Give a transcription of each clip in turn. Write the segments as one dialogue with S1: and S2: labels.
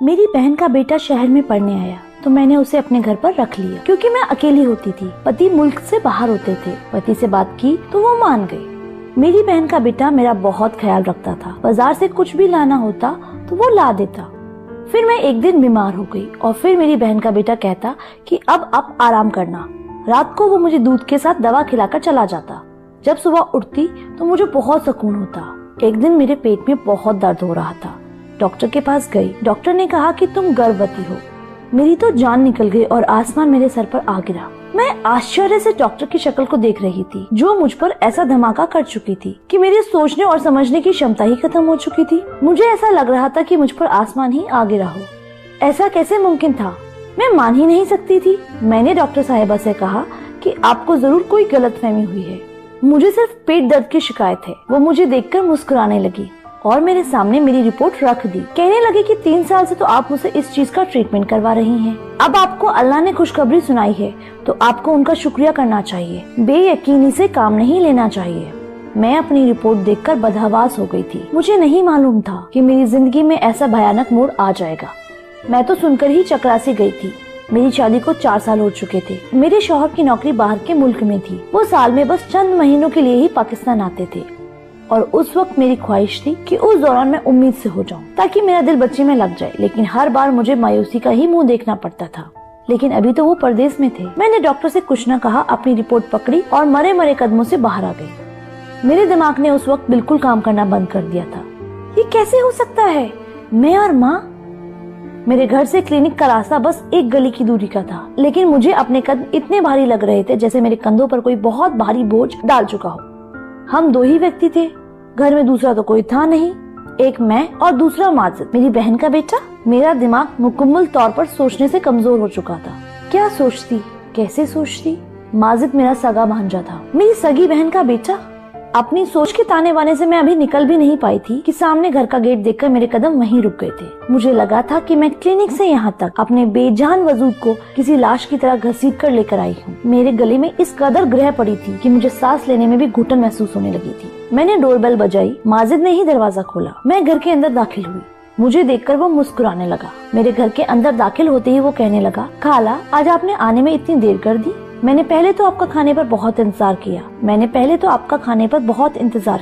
S1: मेरी बहन का बेटा शहर में पढ़ने आया तो मैंने उसे अपने घर पर रख लिया क्योंकि मैं अकेली होती थी। पति मुल्क से बाहर होते थे। पति से बात की तो वो मान गई। मेरी बहन का बेटा मेरा बहुत ख्याल रखता था। बाजार से कुछ भी लाना होता तो वो ला देता। फिर मैं एक दिन बीमार हो गई और फिर मेरी बहन का बेटा कहता कि अब आप आराम करना। रात को वो मुझे दूध के साथ दवा खिलाकर चला जाता। जब सुबह उठती तो मुझे बहुत सुकून होता। एक दिन मेरे पेट में बहुत दर्द हो रहा था। डॉक्टर के पास गई। डॉक्टर ने कहा कि तुम गर्भवती हो। मेरी तो जान निकल गई और आसमान मेरे सर पर आ गिरा। मैं आश्चर्य से डॉक्टर की शक्ल को देख रही थी जो मुझ पर ऐसा धमाका कर चुकी थी कि मेरी सोचने और समझने की क्षमता ही खत्म हो चुकी थी। मुझे ऐसा लग रहा था कि मुझ पर आसमान ही आ गिरा हो। ऐसा कैसे मुमकिन था? मैं मान ही नहीं सकती थी। मैंने डॉक्टर साहिबा से कहा कि आपको जरूर कोई गलतफहमी हुई है, मुझे सिर्फ पेट दर्द की शिकायत है। वो मुझे देखकर मुस्कुराने लगी और मेरे सामने मेरी रिपोर्ट रख दी। कहने लगे कि 3 साल से तो आप मुझसे इस चीज का ट्रीटमेंट करवा रही हैं। अब आपको अल्लाह ने खुशखबरी सुनाई है तो आपको उनका शुक्रिया करना चाहिए। बेयकीनी से काम नहीं लेना चाहिए। मैं अपनी रिपोर्ट देखकर बदहवास हो गई थी। मुझे नहीं मालूम था कि मेरी जिंदगी में ऐसा भयानक मोड़ आ जाएगा। मैं तो सुनकर ही चकरासी गई थी। मेरी शादी को 4 साल हो चुके थे। मेरे शौहर की नौकरी बाहर के मुल्क में थी। वो साल में बस चंद महीनों के लिए ही पाकिस्तान आते थे और उस वक्त मेरी ख्वाहिश थी कि उस दौरान मैं उम्मीद से हो जाऊं ताकि मेरा दिल बच्चे में लग जाए। लेकिन हर बार मुझे मायूसी का ही मुंह देखना पड़ता था। लेकिन अभी तो वो परदेश में थे। मैंने डॉक्टर से कुछ न कहा, अपनी रिपोर्ट पकड़ी और मरे मरे कदमों से बाहर आ गई। मेरे दिमाग ने उस वक्त बिल्कुल काम करना बंद कर दिया था। ये कैसे हो सकता है? मैं और माँ। मेरे घर से क्लिनिक का रास्ता बस 1 गली की दूरी का था, लेकिन मुझे अपने कदम इतने भारी लग रहे थे जैसे मेरे कंधों पर कोई बहुत भारी बोझ डाल चुका हो। हम 2 ही व्यक्ति थे। घर में दूसरा तो कोई था नहीं। एक मैं और दूसरा माजिद, मेरी बहन का बेटा। मेरा दिमाग मुकम्मल तौर पर सोचने से कमजोर हो चुका था। क्या सोचती, कैसे सोचती? माजिद मेरा सगा भांजा था, मेरी सगी बहन का बेटा। अपनी सोच के ताने बाने से मैं अभी निकल भी नहीं पाई थी कि सामने घर का गेट देखकर मेरे कदम वहीं रुक गए थे। मुझे लगा था कि मैं क्लिनिक से यहाँ तक अपने बेजान वजूद को किसी लाश की तरह घसीट कर लेकर आई हूँ। मेरे गले में इस कदर ग्रह पड़ी थी कि मुझे सांस लेने में भी घुटन महसूस होने लगी थी। मैंने डोरबेल बजाई। माजिद ने ही दरवाजा खोला। मैं घर के अंदर दाखिल हुई। मुझे देखकर वो मुस्कुराने लगा। मेरे घर के अंदर दाखिल होते ही वो कहने लगा, खाला आज आपने आने में इतनी देर कर दी। मैंने पहले तो आपका खाने पर बहुत इंतजार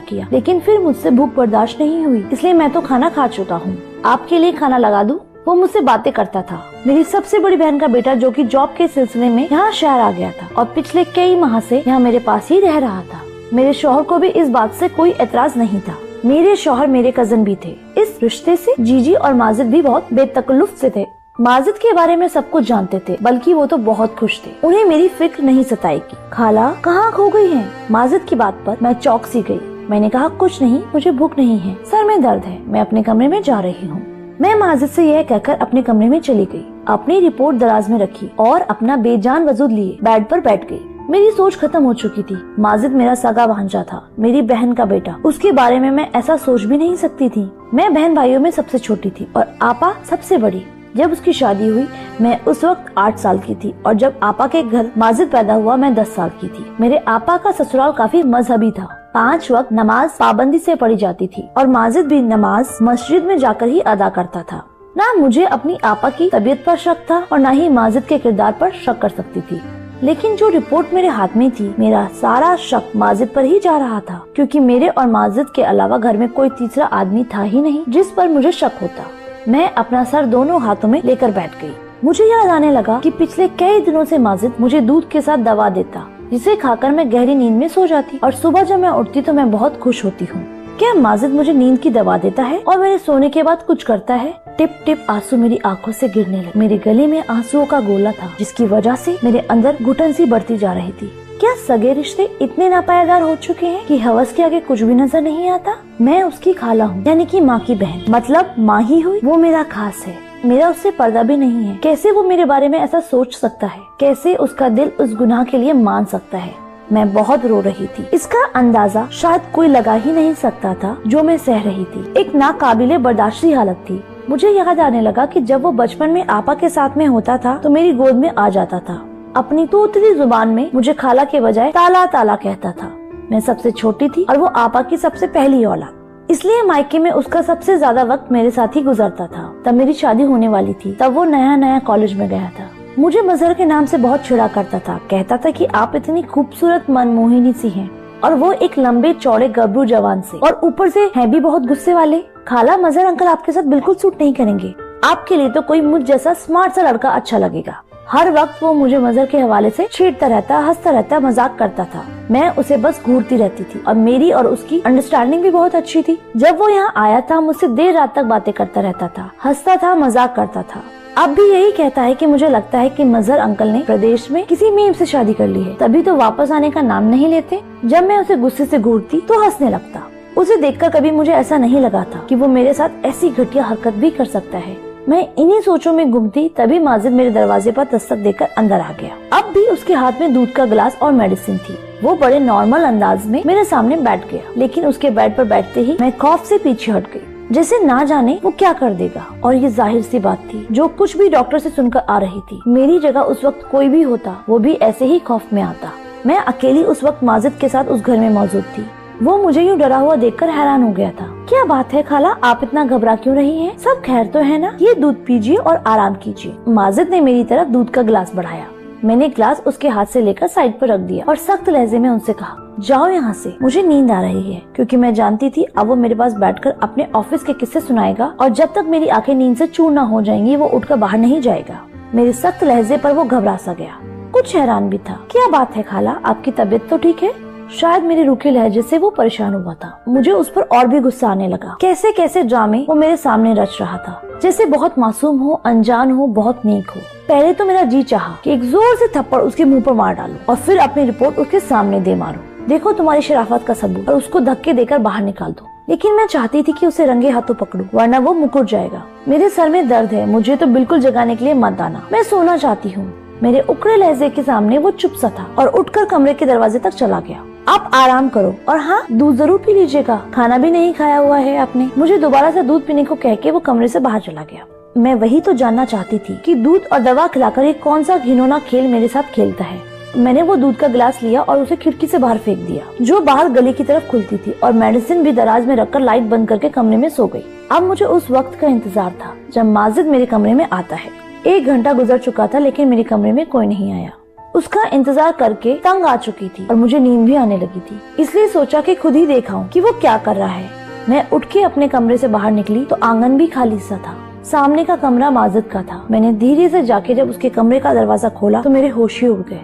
S1: किया लेकिन फिर मुझसे भूख बर्दाश्त नहीं हुई, इसलिए मैं तो खाना खा चुका हूँ। आपके लिए खाना लगा दूं? वो मुझसे बातें करता था। मेरी सबसे बड़ी बहन का बेटा जो कि जॉब के सिलसिले में यहाँ शहर आ गया था और पिछले कई माह से यहाँ मेरे पास ही रह रहा था। मेरे शौहर को भी इस बात से कोई एतराज नहीं था। मेरे शौहर मेरे कजन भी थे। इस रिश्ते से जीजी और माजिद भी बहुत बेतकल्लुफ से थे। माजिद के बारे में सब कुछ जानते थे, बल्कि वो तो बहुत खुश थे। उन्हें मेरी फिक्र नहीं सताएगी। खाला कहाँ खो गई हैं? माजिद की बात पर मैं चौंक सी गई। मैंने कहा, कुछ नहीं, मुझे भूख नहीं है, सर में दर्द है, मैं अपने कमरे में जा रही हूँ। मैं माजिद से यह कहकर अपने कमरे में चली गई। अपनी रिपोर्ट दराज में रखी और अपना बेजान वजूद लिए बेड पर बैठ गई। मेरी सोच खत्म हो चुकी थी। माजिद मेरा सगा भांजा था, मेरी बहन का बेटा। उसके बारे में मैं ऐसा सोच भी नहीं सकती थी। मैं बहन भाइयों में सबसे छोटी थी और आपा सबसे बड़ी। जब उसकी शादी हुई मैं उस वक्त 8 साल की थी और जब आपा के घर माजिद पैदा हुआ मैं 10 साल की थी। मेरे आपा का ससुराल काफी मजहबी था। 5 वक्त नमाज पाबंदी से पढ़ी जाती थी और माजिद भी नमाज मस्जिद में जाकर ही अदा करता था। ना मुझे अपनी आपा की तबीयत पर शक था और न ही माजिद के किरदार पर शक कर सकती थी। लेकिन जो रिपोर्ट मेरे हाथ में थी, मेरा सारा शक माजिद पर ही जा रहा था, क्योंकि मेरे और माजिद के अलावा घर में कोई तीसरा आदमी था ही नहीं जिस पर मुझे शक होता। मैं अपना सर दोनों हाथों में लेकर बैठ गई। मुझे याद आने लगा कि पिछले कई दिनों से माजिद मुझे दूध के साथ दवा देता, जिसे खाकर मैं गहरी नींद में सो जाती और सुबह जब मैं उठती तो मैं बहुत खुश होती हूँ। क्या माजिद मुझे नींद की दवा देता है और मेरे सोने के बाद कुछ करता है? टिप टिप आंसू मेरी आंखों से गिरने लगे। मेरे गले में आंसुओं का गोला था, जिसकी वजह से मेरे अंदर घुटन सी बढ़ती जा रही थी। क्या सगे रिश्ते इतने नापायदार हो चुके हैं कि हवस के आगे कुछ भी नजर नहीं आता? मैं उसकी खाला हूँ, यानी कि माँ की बहन, मतलब माँ ही हुई। वो मेरा खास है, मेरा उससे पर्दा भी नहीं है। कैसे वो मेरे बारे में ऐसा सोच सकता है? कैसे उसका दिल उस गुनाह के लिए मान सकता है? मैं बहुत रो रही थी। इसका अंदाजा शायद कोई लगा ही नहीं सकता था जो मैं सह रही थी। एक नाकाबिले बर्दाश्ती हालत थी। मुझे याद आने लगा कि जब वो बचपन में आपा के साथ में होता था तो मेरी गोद में आ जाता था। अपनी तोतली जुबान में मुझे खाला के बजाय ताला ताला कहता था। मैं सबसे छोटी थी और वो आपा की सबसे पहली औलाद, इसलिए मायके में उसका सबसे ज्यादा वक्त मेरे साथ ही गुजरता था। तब मेरी शादी होने वाली थी। तब वो नया नया कॉलेज में गया था। मुझे मजहर के नाम से बहुत चिढ़ा करता था। कहता था कि आप इतनी खूबसूरत मनमोहिनी सी हैं, और वो एक लंबे चौड़े गबरू जवान से, और ऊपर से हैं भी बहुत गुस्से वाले। खाला, मजहर अंकल आपके साथ बिल्कुल सूट नहीं करेंगे। आपके लिए तो कोई मुझ जैसा स्मार्ट सा लड़का अच्छा लगेगा। हर वक्त वो मुझे मजहर के हवाले से छेड़ता रहता, हंसता रहता, मजाक करता था। मैं उसे बस घूरती रहती थी, और मेरी और उसकी अंडरस्टैंडिंग भी बहुत अच्छी थी। जब वो यहाँ आया था, मुझसे देर रात तक बातें करता रहता था, हंसता था, मजाक करता था। अब भी यही कहता है कि मुझे लगता है कि मजहर अंकल ने प्रदेश में किसी मीम से शादी कर ली है, तभी तो वापस आने का नाम नहीं लेते। जब मैं उसे गुस्से से घूरती तो हंसने लगता। उसे देखकर कभी मुझे ऐसा नहीं लगा था कि वो मेरे साथ ऐसी घटिया हरकत भी कर सकता है। मैं इन्हीं सोचों में घूमती, तभी माजिद मेरे दरवाजे पर दस्तक देकर अंदर आ गया। अब भी उसके हाथ में दूध का गिलास और मेडिसिन थी। वो बड़े नॉर्मल अंदाज में मेरे सामने बैठ गया, लेकिन उसके बेड पर बैठते ही मैं खौफ से पीछे हट गई, जैसे ना जाने वो क्या कर देगा। और ये जाहिर सी बात थी, जो कुछ भी डॉक्टर से सुनकर आ रही थी। मेरी जगह उस वक्त कोई भी होता, वो भी ऐसे ही खौफ में आता। मैं अकेली उस वक्त माजिद के साथ उस घर में मौजूद थी। वो मुझे यूँ डरा हुआ देखकर हैरान हो गया था। क्या बात है खाला, आप इतना घबरा क्यों रही हैं? सब खैर तो है ना? ये दूध पीजिए और आराम कीजिए। माजिद ने मेरी तरफ दूध का गिलास बढ़ाया। मैंने गिलास उसके हाथ से लेकर साइड पर रख दिया और सख्त लहजे में उनसे कहा, जाओ यहाँ से, मुझे नींद आ रही है। क्योंकि मैं जानती थी अब वो मेरे पास बैठकर अपने ऑफिस के किस्से सुनाएगा, और जब तक मेरी आंखें नींद से चूर न हो जाएंगी वो उठकर बाहर नहीं जाएगा। मेरे सख्त लहजे पर वो घबरा सा गया, कुछ हैरान भी था। क्या बात है खाला, आपकी तबीयत तो ठीक है? शायद मेरे रूखे लहजे से वो परेशान हुआ था। मुझे उस पर और भी गुस्सा आने लगा। कैसे कैसे ड्रामे वो मेरे सामने रच रहा था, जैसे बहुत मासूम हो, अनजान हो, बहुत नेक हो। पहले तो मेरा जी चाहा कि एक जोर से थप्पड़ उसके मुंह पर मार डालूं और फिर अपनी रिपोर्ट उसके सामने दे मारूं। देखो तुम्हारी शराफत का सबूत, और उसको धक्के देकर बाहर निकाल दो। लेकिन मैं चाहती थी कि उसे रंगे हाथों पकड़ूं, वरना वो मुकुर जाएगा। मेरे सर में दर्द है, मुझे तो बिल्कुल जगाने के लिए मत आना, मैं सोना चाहती हूँ। मेरे उकड़े लहजे के सामने वो चुप सा था और उठकर कमरे के दरवाजे तक चला गया। आप आराम करो, और हाँ, दूध जरूर पी लीजिएगा, खाना भी नहीं खाया हुआ है आपने। मुझे दोबारा से दूध पीने को कह के वो कमरे से बाहर चला गया। मैं वही तो जानना चाहती थी कि दूध और दवा खिलाकर ये कौन सा घिनौना खेल मेरे साथ खेलता है। मैंने वो दूध का गिलास लिया और उसे खिड़की से बाहर फेंक दिया, जो बाहर गली की तरफ खुलती थी, और मेडिसिन भी दराज में रखकर लाइट बंद करके कमरे में सो गई। अब मुझे उस वक्त का इंतजार था जब माजिद मेरे कमरे में आता है। 1 घंटा गुजर चुका था, लेकिन मेरे कमरे में कोई नहीं आया। उसका इंतजार करके तंग आ चुकी थी और मुझे नींद भी आने लगी थी, इसलिए सोचा कि खुद ही देखाऊं कि वो क्या कर रहा है। मैं उठ के अपने कमरे से बाहर निकली तो आंगन भी खाली सा था। सामने का कमरा माजिद का था। मैंने धीरे से जाके जब उसके कमरे का दरवाजा खोला तो मेरे होश ही उड़ गए।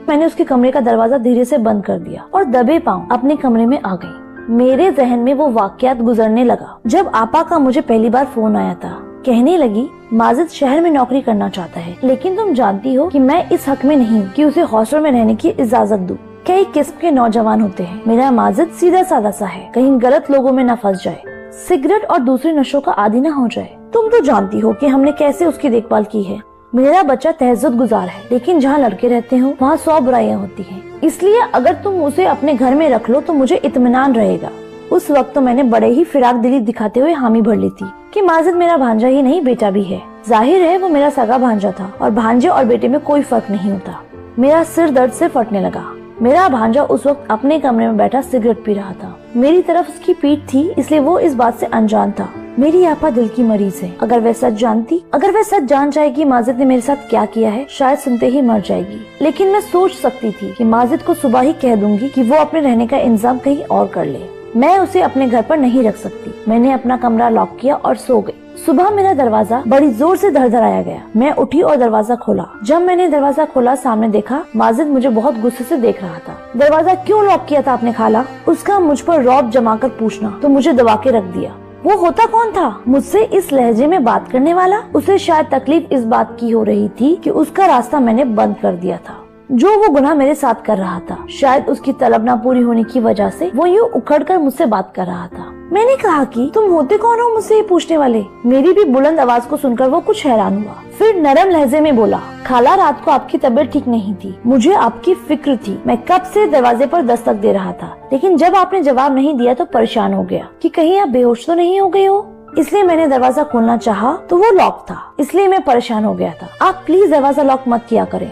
S1: मैंने उसके कमरे का दरवाजा धीरे से बंद कर दिया और दबे पांव अपने कमरे में आ गई। मेरे जहन में वो वाकयात गुजरने लगा जब आपा का मुझे पहली बार फोन आया था। कहने लगी, माजिद शहर में नौकरी करना चाहता है, लेकिन तुम जानती हो कि मैं इस हक में नहीं कि उसे हॉस्टल में रहने की इजाजत दूं। कई किस्म के नौजवान होते हैं, मेरा माजिद सीधा साधा सा है, कहीं गलत लोगों में न फंस जाए, सिगरेट और दूसरे नशों का आदी न हो जाए। तुम तो जानती हो कि हमने कैसे उसकी देखभाल की है। मेरा बच्चा तहज्जुद गुजार है, लेकिन जहाँ लड़के रहते हो वहाँ 100 बुराइयां होती हैं। इसलिए अगर तुम उसे अपने घर में रख लो तो मुझे इत्मीनान रहेगा। उस वक्त तो मैंने बड़े ही फिराक दिली दिखाते हुए हामी भर ली थी कि माजिद मेरा भांजा ही नहीं बेटा भी है। जाहिर है वो मेरा सगा भांजा था और भांजे और बेटे में कोई फर्क नहीं होता। मेरा सिर दर्द से फटने लगा। मेरा भांजा उस वक्त अपने कमरे में बैठा सिगरेट पी रहा था। मेरी तरफ उसकी पीठ थी, इसलिए वो इस बात से अनजान था। मेरी आपा दिल की मरीज है। अगर वह सच जान जाएगी माजिद ने मेरे साथ क्या किया है, शायद सुनते ही मर जाएगी। लेकिन मैं सोच सकती थी कि माजिद को सुबह ही कह दूंगी कि वो अपने रहने का इंतजाम कहीं और कर ले। मैं उसे अपने घर पर नहीं रख सकती। मैंने अपना कमरा लॉक किया और सो गई। सुबह मेरा दरवाजा बड़ी जोर से धड़धड़ाया गया। मैं उठी और दरवाजा खोला। जब मैंने दरवाजा खोला, सामने देखा माजिद मुझे बहुत गुस्से से देख रहा था। दरवाजा क्यों लॉक किया था आपने खाला? उसका मुझ पर रौब जमाकर पूछना तो मुझे दबा के रख दिया। वो होता कौन था? मुझसे इस लहजे में बात करने वाला? उसे शायद तकलीफ इस बात की हो रही थी कि उसका रास्ता मैंने बंद कर दिया था। जो वो गुनाह मेरे साथ कर रहा था, शायद उसकी तलब ना पूरी होने की वजह से वो यूँ उखड़कर मुझसे बात कर रहा था। मैंने कहा कि तुम होते कौन हो मुझसे ये पूछने वाले? मेरी भी बुलंद आवाज को सुनकर वो कुछ हैरान हुआ। फिर नरम लहजे में बोला, खाला रात को आपकी तबीयत ठीक नहीं थी, मुझे आपकी फिक्र थी। मैं कब से दरवाजे पर दस्तक दे रहा था, लेकिन जब आपने जवाब नहीं दिया तो परेशान हो गया कि कहीं आप बेहोश तो नहीं हो गए हो। इसलिए मैंने दरवाजा खोलना चाहा तो वो लॉक था, इसलिए मैं परेशान हो गया था। आप प्लीज दरवाजा लॉक मत किया करें।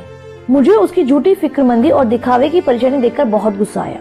S1: मुझे उसकी झूठी फिक्रमंदी और दिखावे की परेशानी देखकर बहुत गुस्सा आया।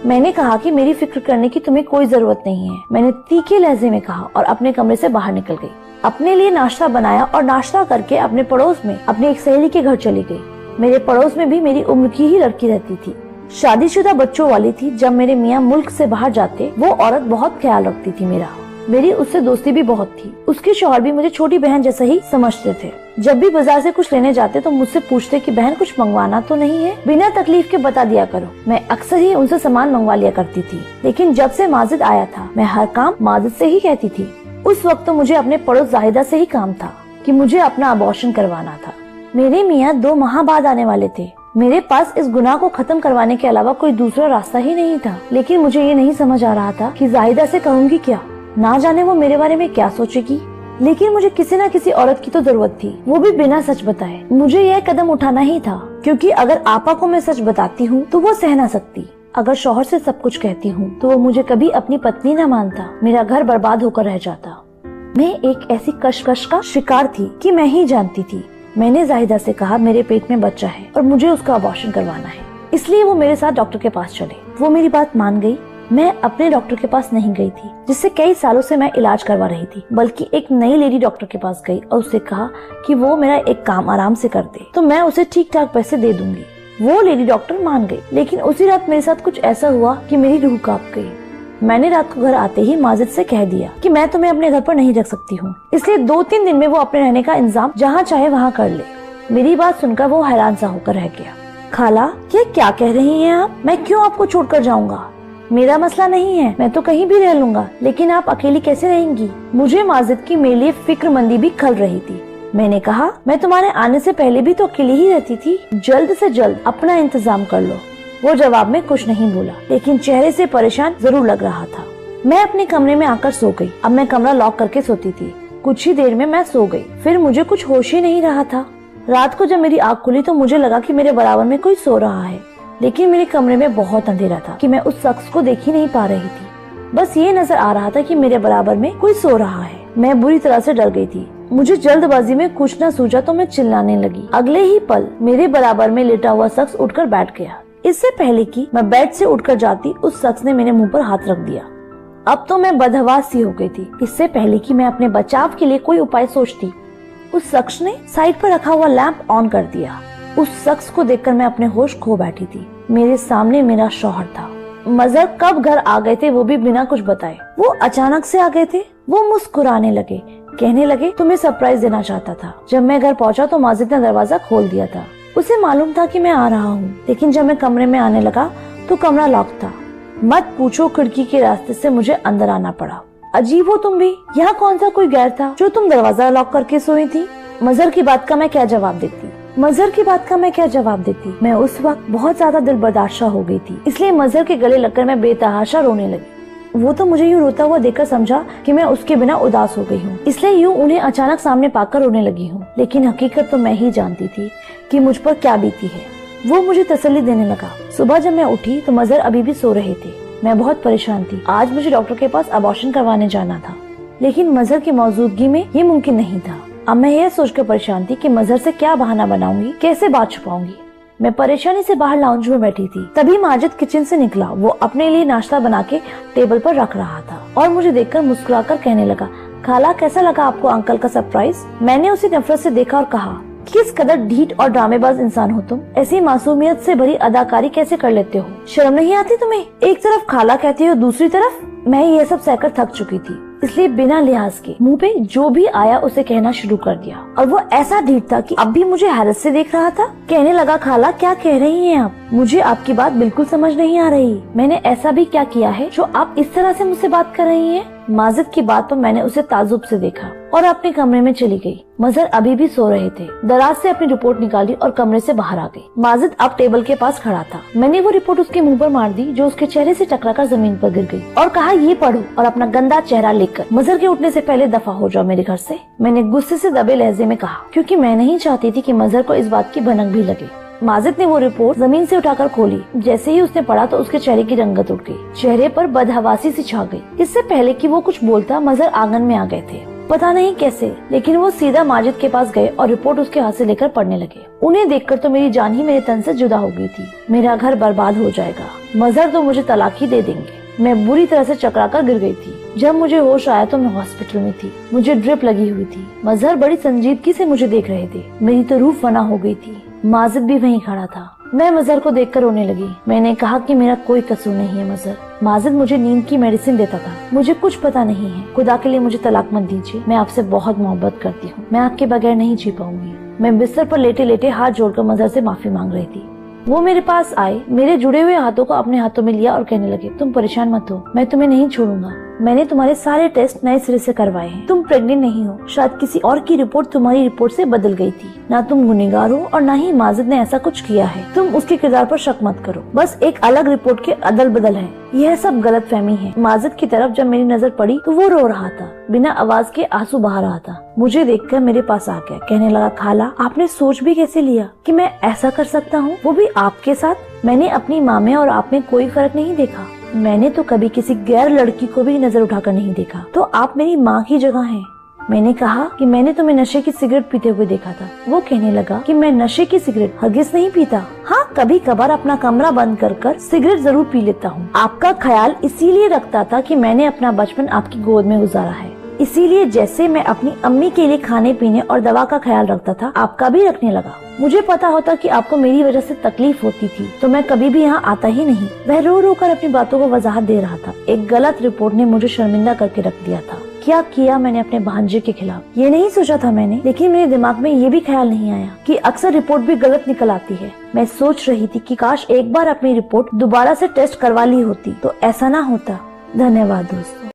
S1: मैंने कहा कि मेरी फिक्र करने की तुम्हें कोई जरूरत नहीं है, मैंने तीखे लहजे में कहा और अपने कमरे से बाहर निकल गई। अपने लिए नाश्ता बनाया और नाश्ता करके अपने पड़ोस में अपनी एक सहेली के घर चली गई। मेरे पड़ोस में भी मेरी उम्र की ही लड़की रहती थी, शादीशुदा बच्चों वाली थी। जब मेरे मियाँ मुल्क से बाहर जाते वो औरत बहुत ख्याल रखती थी मेरा। मेरी उससे दोस्ती भी बहुत थी। उसके शौहर भी मुझे छोटी बहन जैसा ही समझते थे। जब भी बाजार से कुछ लेने जाते तो मुझसे पूछते कि बहन कुछ मंगवाना तो नहीं है, बिना तकलीफ के बता दिया करो। मैं अक्सर ही उनसे सामान मंगवा लिया करती थी, लेकिन जब से माजिद आया था मैं हर काम माजिद से ही कहती थी। उस वक्त तो मुझे अपने पड़ोस जाहिदा से ही काम था कि मुझे अपना अबॉर्शन करवाना था। मेरे मियाँ 2 माह बाद आने वाले थे। मेरे पास इस गुनाह को खत्म करवाने के अलावा कोई दूसरा रास्ता ही नहीं था, लेकिन मुझे ये नहीं समझ आ रहा था कि जाहिदा से कहूँगी क्या। ना जाने वो मेरे बारे में क्या सोचेगी, लेकिन मुझे किसी न किसी औरत की तो जरूरत थी, वो भी बिना सच बताए। मुझे यह कदम उठाना ही था, क्योंकि अगर आपा को मैं सच बताती हूँ तो वो सह ना सकती। अगर शौहर से सब कुछ कहती हूँ तो वो मुझे कभी अपनी पत्नी न मानता, मेरा घर बर्बाद होकर रह जाता। मैं एक ऐसी कश्मकश का शिकार थी कि मैं ही जानती थी। मैंने जाहिदा से कहा मेरे पेट में बच्चा है और मुझे उसका अबॉर्शन करवाना है, इसलिए वो मेरे साथ डॉक्टर के पास चले। वो मेरी बात मान गई। मैं अपने डॉक्टर के पास नहीं गई थी जिससे कई सालों से मैं इलाज करवा रही थी, बल्कि एक नई लेडी डॉक्टर के पास गई और उससे कहा कि वो मेरा एक काम आराम से कर दे तो मैं उसे ठीक ठाक पैसे दे दूंगी। वो लेडी डॉक्टर मान गई, लेकिन उसी रात मेरे साथ कुछ ऐसा हुआ कि मेरी रूह कांप गई। मैंने रात को घर आते ही माजिद से कह दिया कि मैं तुम्हें अपने घर पर नहीं रख सकती हूँ, इसलिए 2-3 दिन में वो अपने रहने का इंतजाम जहाँ चाहे वहाँ कर ले। मेरी बात सुनकर वो हैरान सा होकर रह गया। खाला, ये क्या कह रही हैं आप? मैं क्यों आपको छोड़कर जाऊंगा? मेरा मसला नहीं है, मैं तो कहीं भी रह लूंगा, लेकिन आप अकेली कैसे रहेंगी? मुझे माजिद की मेरे लिए फिक्रमंदी भी खल रही थी। मैंने कहा मैं तुम्हारे आने से पहले भी तो अकेली ही रहती थी, जल्द से जल्द अपना इंतजाम कर लो। वो जवाब में कुछ नहीं बोला, लेकिन चेहरे से परेशान जरूर लग रहा था। मैं अपने कमरे में आकर सो गई। अब मैं कमरा लॉक करके सोती थी। कुछ ही देर में मैं सो गई, फिर मुझे कुछ होश ही नहीं रहा था। रात को जब मेरी आँख खुली तो मुझे लगा कि मेरे बराबर में कोई सो रहा है, लेकिन मेरे कमरे में बहुत अंधेरा था कि मैं उस शख्स को देख ही नहीं पा रही थी। बस ये नजर आ रहा था कि मेरे बराबर में कोई सो रहा है। मैं बुरी तरह से डर गई थी। मुझे जल्दबाजी में कुछ न सूझा तो मैं चिल्लाने लगी। अगले ही पल मेरे बराबर में लेटा हुआ शख्स उठकर बैठ गया। इससे पहले कि मैं बेड से उठकर जाती, उस शख्स ने मेरे मुंह पर हाथ रख दिया। अब तो मैं बदहवास सी हो गई थी। इससे पहले कि मैं अपने बचाव के लिए कोई उपाय सोचती, उस शख्स ने साइड पर रखा हुआ लैंप ऑन कर दिया। उस शख्स को देखकर मैं अपने होश खो बैठी थी। मेरे सामने मेरा शौहर था। मजहर कब घर आ गए थे वो भी बिना कुछ बताए। वो अचानक से आ गए थे। वो मुस्कुराने लगे, कहने लगे तुम्हें सरप्राइज देना चाहता था। जब मैं घर पहुंचा तो माजिद ने दरवाजा खोल दिया था। उसे मालूम था कि मैं आ रहा हूँ, लेकिन जब मैं कमरे में आने लगा तो कमरा लॉक था। मत पूछो, खिड़की के रास्ते से मुझे अंदर आना पड़ा। अजीब हो तुम भी, यहाँ कौन सा कोई गैर था जो तुम दरवाजा लॉक करके सोई थी? मजहर की बात का मैं क्या जवाब देती? मैं उस वक्त बहुत ज्यादा दिल बर्दाश्त हो गई थी, इसलिए मजहर के गले लगकर मैं बेतहाशा रोने लगी। वो तो मुझे यूँ रोता हुआ देखकर समझा कि मैं उसके बिना उदास हो गई हूँ, इसलिए यूँ उन्हें अचानक सामने पाकर रोने लगी हूँ। लेकिन हकीकत तो मैं ही जानती थी कि मुझ पर क्या बीती है। वो मुझे तसल्ली देने लगा। सुबह जब मैं उठी तो मजहर अभी भी सो रहे थे। मैं बहुत परेशान थी। आज मुझे डॉक्टर के पास अबॉर्शन करवाने जाना था, लेकिन मजहर की मौजूदगी में ये मुमकिन नहीं था। अब मैं यह सोचकर परेशान थी कि मजहर से क्या बहाना बनाऊंगी, कैसे बात छुपाऊंगी। मैं परेशानी से बाहर लाउंज में बैठी थी। तभी माजिद किचन से निकला। वो अपने लिए नाश्ता बना के टेबल पर रख रहा था और मुझे देखकर मुस्कुराकर कहने लगा, खाला कैसा लगा आपको अंकल का सरप्राइज? मैंने उसे नफरत से देखा और कहा, किस कदर ढीठ और ड्रामेबाज इंसान हो तुम। ऐसी मासूमियत से भरी अदाकारी कैसे कर लेते हो? शर्म नहीं आती तुम्हें? एक तरफ खाला कहती हो, दूसरी तरफ। मैं ये सब सहकर थक चुकी थी, इसलिए बिना लिहाज के मुंह पे जो भी आया उसे कहना शुरू कर दिया। और वो ऐसा ढीठ था कि अब भी मुझे हैरत से देख रहा था। कहने लगा, खाला क्या कह रही हैं आप? मुझे आपकी बात बिल्कुल समझ नहीं आ रही। मैंने ऐसा भी क्या किया है जो आप इस तरह से मुझसे बात कर रही हैं? माजिद की बात पर मैंने उसे ताजुब से देखा और अपने कमरे में चली गई। मजहर अभी भी सो रहे थे। दराज से अपनी रिपोर्ट निकाली और कमरे से बाहर आ गई। माजिद अब टेबल के पास खड़ा था। मैंने वो रिपोर्ट उसके मुंह पर मार दी, जो उसके चेहरे से टकराकर जमीन पर गिर गई, और कहा, ये पढ़ो और अपना गंदा चेहरा लेकर मजहर के उठने से पहले दफा हो जाओ मेरे घर से। मैंने गुस्से से दबे लहजे में कहा, क्योंकि मैं नहीं चाहती थी कि मजहर को इस बात की भनक भी लगे। माजिद ने वो रिपोर्ट जमीन से उठाकर खोली। जैसे ही उसने पढ़ा तो उसके चेहरे की रंगत उड़ गई। चेहरे पर बदहवासी सी छा गई। इससे पहले कि वो कुछ बोलता, मजहर आंगन में आ गए थे। पता नहीं कैसे, लेकिन वो सीधा माजिद के पास गए और रिपोर्ट उसके हाथ से लेकर पढ़ने लगे। उन्हें देखकर तो मेरी जान ही मेरे तन से जुदा हो गई थी। मेरा घर बर्बाद हो जाएगा, मजहर तो मुझे तलाक ही दे देंगे। मैं बुरी तरह से चकरा कर गिर गई थी। जब मुझे होश आया तो मैं हॉस्पिटल में थी, मुझे ड्रिप लगी हुई थी। मजहर बड़ी संजीदगी से मुझे देख रहे थे। मेरी तो रूह फना हो गई थी। माजिद भी वहीं खड़ा था। मैं मजहर को देखकर रोने लगी। मैंने कहा कि मेरा कोई कसूर नहीं है मजहर। माजिद मुझे नींद की मेडिसिन देता था। मुझे कुछ पता नहीं है। खुदा के लिए मुझे तलाक मत दीजिए। मैं आपसे बहुत मोहब्बत करती हूँ। मैं आपके बगैर नहीं जी पाऊंगी। मैं बिस्तर पर लेटे लेटे हाथ जोड़कर मजहर से माफी मांग रही थी। वो मेरे पास आए, मेरे जुड़े हुए हाथों को अपने हाथों में लिया और कहने लगे, तुम परेशान मत हो, मैं तुम्हें नहीं छोड़ूंगा। मैंने तुम्हारे सारे टेस्ट नए सिरे से करवाए हैं। तुम प्रेग्नेंट नहीं हो। शायद किसी और की रिपोर्ट तुम्हारी रिपोर्ट से बदल गई थी। ना तुम गुनहगार हो और ना ही माजिद ने ऐसा कुछ किया है। तुम उसके किरदार पर शक मत करो। बस एक अलग रिपोर्ट के अदल बदल है। यह सब गलतफहमी है। माजिद की तरफ जब मेरी नजर पड़ी तो वो रो रहा था, बिना आवाज के आंसू बहा रहा था। मुझे देखकर मेरे पास आ गया, कहने लगा, खाला आपने सोच भी कैसे लिया कि मैं ऐसा कर सकता हूँ, वो भी आपके साथ। मैंने अपनी माँ में और आप में कोई फर्क नहीं देखा। मैंने तो कभी किसी गैर लड़की को भी नजर उठाकर नहीं देखा। तो आप मेरी माँ की जगह हैं। मैंने कहा कि मैंने तुम्हें नशे की सिगरेट पीते हुए देखा था। वो कहने लगा कि मैं नशे की सिगरेट हरगिज नहीं पीता। हाँ, कभी कभार अपना कमरा बंद कर सिगरेट जरूर पी लेता हूँ। आपका ख्याल इसीलिए रखता था कि मैंने अपना बचपन आपकी गोद में गुजारा है। इसीलिए जैसे मैं अपनी अम्मी के लिए खाने पीने और दवा का ख्याल रखता था, आपका भी रखने लगा। मुझे पता होता कि आपको मेरी वजह से तकलीफ होती थी तो मैं कभी भी यहाँ आता ही नहीं। वह रो रो कर अपनी बातों को वजाहत दे रहा था। एक गलत रिपोर्ट ने मुझे शर्मिंदा करके रख दिया था। क्या किया मैंने अपने भांजे के खिलाफ, ये नहीं सोचा था मैंने। लेकिन मेरे दिमाग में ये भी ख्याल नहीं आया कि अक्सर रिपोर्ट भी गलत निकल आती है। मैं सोच रही थी कि काश एक बार अपनी रिपोर्ट दोबारा से टेस्ट करवा ली होती तो ऐसा ना होता। धन्यवाद दोस्तों।